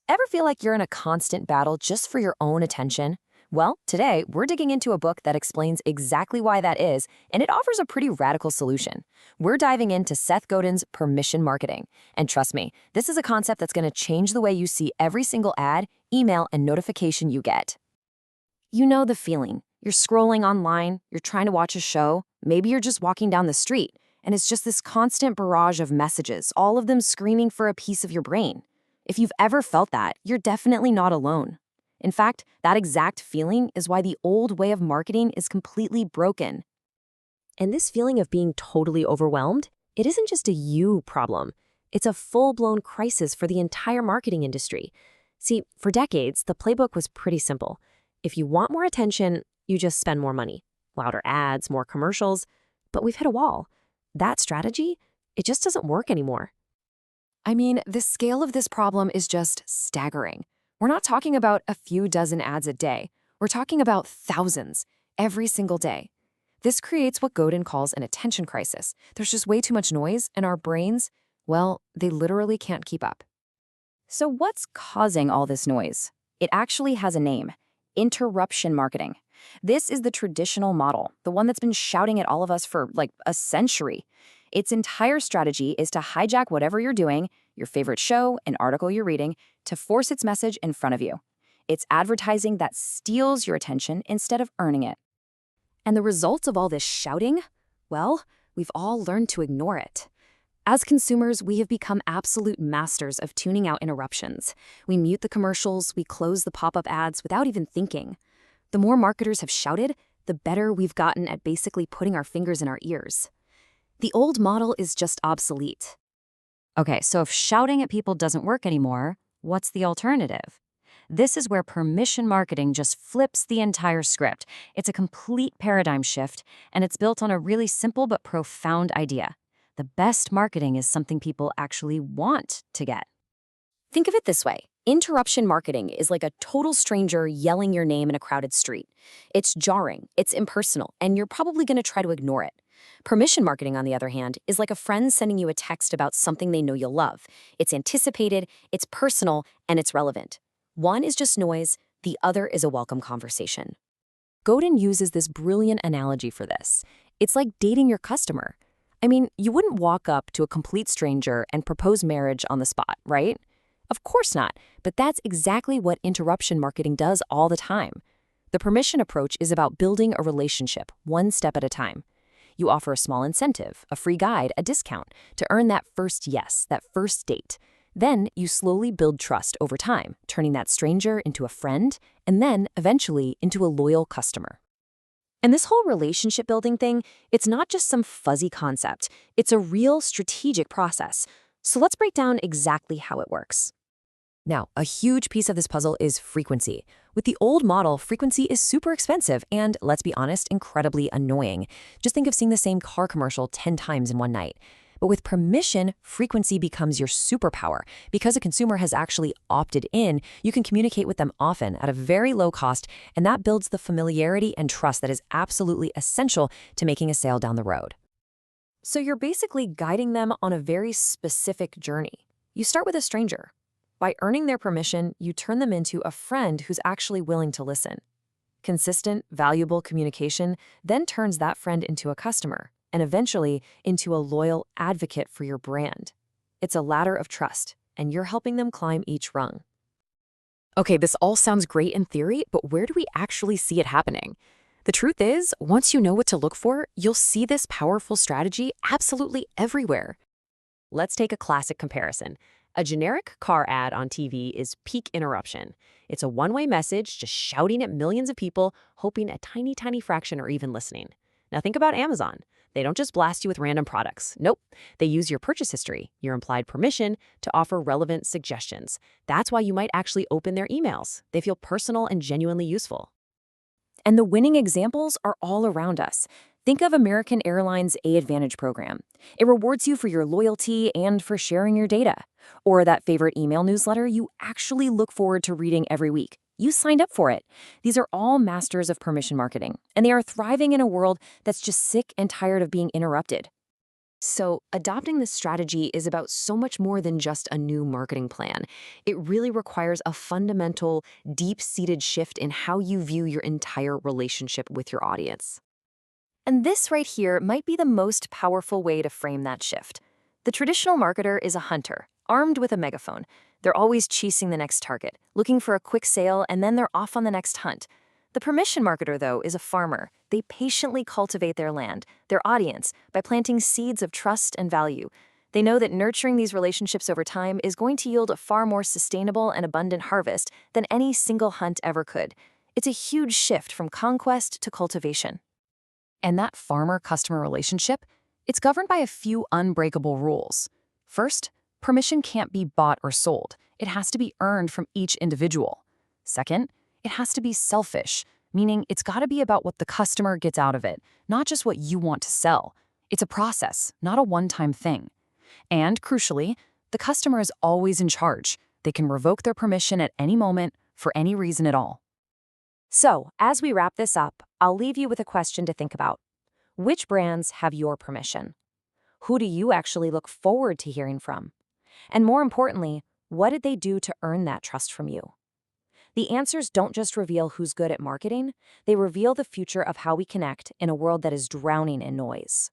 Ever feel like you're in a constant battle just for your own attention? Well, today we're digging into a book that explains exactly why that is, and it offers a pretty radical solution. We're diving into Seth Godin's Permission Marketing. And trust me, this is a concept that's going to change the way you see every single ad, email, and notification you get. You know the feeling. You're scrolling online, you're trying to watch a show, maybe you're just walking down the street, and it's just this constant barrage of messages, all of them screaming for a piece of your brain. If you've ever felt that, you're definitely not alone. In fact, that exact feeling is why the old way of marketing is completely broken. And this feeling of being totally overwhelmed, it isn't just a you problem. It's a full-blown crisis for the entire marketing industry. See, for decades, the playbook was pretty simple. If you want more attention, you just spend more money. Louder ads, more commercials. But we've hit a wall. That strategy, it just doesn't work anymore. I mean, the scale of this problem is just staggering. We're not talking about a few dozen ads a day. We're talking about thousands, every single day. This creates what Godin calls an attention crisis. There's just way too much noise, and our brains, well, they literally can't keep up. So what's causing all this noise? It actually has a name: interruption marketing. This is the traditional model, the one that's been shouting at all of us for like a century. Its entire strategy is to hijack whatever you're doing, your favorite show, an article you're reading, to force its message in front of you. It's advertising that steals your attention instead of earning it. And the results of all this shouting? Well, we've all learned to ignore it. As consumers, we have become absolute masters of tuning out interruptions. We mute the commercials, we close the pop-up ads without even thinking. The more marketers have shouted, the better we've gotten at basically putting our fingers in our ears. The old model is just obsolete. Okay, so if shouting at people doesn't work anymore, what's the alternative? This is where permission marketing just flips the entire script. It's a complete paradigm shift, and it's built on a really simple but profound idea. The best marketing is something people actually want to get. Think of it this way. Interruption marketing is like a total stranger yelling your name in a crowded street. It's jarring, it's impersonal, and you're probably going to try to ignore it. Permission marketing, on the other hand, is like a friend sending you a text about something they know you'll love. It's anticipated, it's personal, and it's relevant. One is just noise, the other is a welcome conversation. Godin uses this brilliant analogy for this. It's like dating your customer. I mean, you wouldn't walk up to a complete stranger and propose marriage on the spot, right? Of course not, but that's exactly what interruption marketing does all the time. The permission approach is about building a relationship one step at a time. You offer a small incentive, a free guide, a discount, to earn that first yes, that first date. Then you slowly build trust over time, turning that stranger into a friend, and then, eventually, into a loyal customer. And this whole relationship building thing, it's not just some fuzzy concept. It's a real strategic process. So let's break down exactly how it works. Now, a huge piece of this puzzle is frequency. With the old model, frequency is super expensive and, let's be honest, incredibly annoying. Just think of seeing the same car commercial 10 times in one night. But with permission, frequency becomes your superpower. Because a consumer has actually opted in, you can communicate with them often at a very low cost, and that builds the familiarity and trust that is absolutely essential to making a sale down the road. So you're basically guiding them on a very specific journey. You start with a stranger. By earning their permission, you turn them into a friend who's actually willing to listen. Consistent, valuable communication then turns that friend into a customer, and eventually into a loyal advocate for your brand. It's a ladder of trust, and you're helping them climb each rung. Okay, this all sounds great in theory, but where do we actually see it happening? The truth is, once you know what to look for, you'll see this powerful strategy absolutely everywhere. Let's take a classic comparison. A generic car ad on TV is peak interruption. It's a one-way message just shouting at millions of people, hoping a tiny, tiny fraction are even listening. Now think about Amazon. They don't just blast you with random products. Nope. They use your purchase history, your implied permission, to offer relevant suggestions. That's why you might actually open their emails. They feel personal and genuinely useful. And the winning examples are all around us. Think of American Airlines' A-Advantage program. It rewards you for your loyalty and for sharing your data. Or that favorite email newsletter you actually look forward to reading every week. You signed up for it. These are all masters of permission marketing, and they are thriving in a world that's just sick and tired of being interrupted. So, adopting this strategy is about so much more than just a new marketing plan. It really requires a fundamental, deep seated shift in how you view your entire relationship with your audience. And this right here might be the most powerful way to frame that shift. The traditional marketer is a hunter, armed with a megaphone. They're always chasing the next target, looking for a quick sale, and then they're off on the next hunt. The permission marketer, though, is a farmer. They patiently cultivate their land, their audience, by planting seeds of trust and value. They know that nurturing these relationships over time is going to yield a far more sustainable and abundant harvest than any single hunt ever could. It's a huge shift from conquest to cultivation. And that farmer-customer relationship, it's governed by a few unbreakable rules. First, permission can't be bought or sold. It has to be earned from each individual. Second, it has to be selfish, meaning it's got to be about what the customer gets out of it, not just what you want to sell. It's a process, not a one-time thing. And crucially, the customer is always in charge. They can revoke their permission at any moment for any reason at all. So, as we wrap this up, I'll leave you with a question to think about. Which brands have your permission? Who do you actually look forward to hearing from? And more importantly, what did they do to earn that trust from you? The answers don't just reveal who's good at marketing, they reveal the future of how we connect in a world that is drowning in noise.